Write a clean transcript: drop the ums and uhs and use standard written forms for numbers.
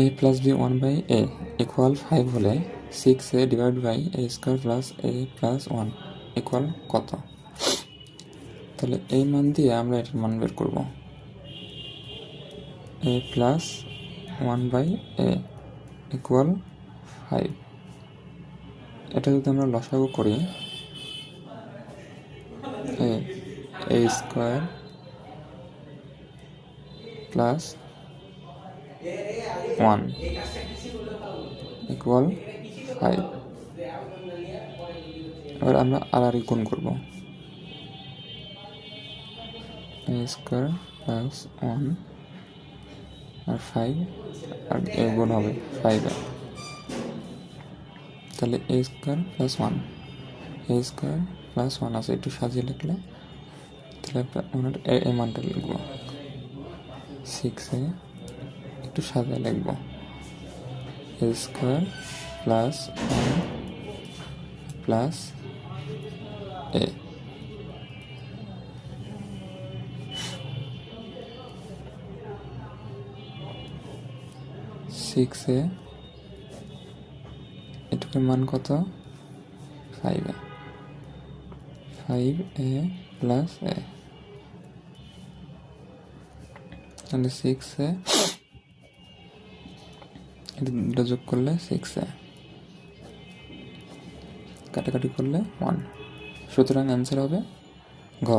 এ plus B 1/a equal 5 হলে 6a divide by a square plus a plus 1 equal কত? তাহলে এই মান দিয়ে আমরা এটার মান বের করব। a plus 1/a equal 5। এটা যদি আমরা লসাগু করি, a স্কোয়ার প্লাস 1 ইকুয়াল 5। এবার আমরা আর গুণ করব, a স্কোয়ার প্লাস 1 আর 5 আর a গুণ হবে 5 তাহলে a square plus 1 a square plus 1 আছে, একটু সাজিয়ে লিখলে তাহলে আমরা এই মানটা লিখব 6a, একটু সাজিয়ে লিখব a square plus 1 plus a। সিক্সে এটুকুর মান কত? 5a, 5a প্লাস a, তাহলে 6a এটা যোগ করলে 6a, কাটাকাটি করলে 1, সুতরাং অ্যান্সার হবে ঘ।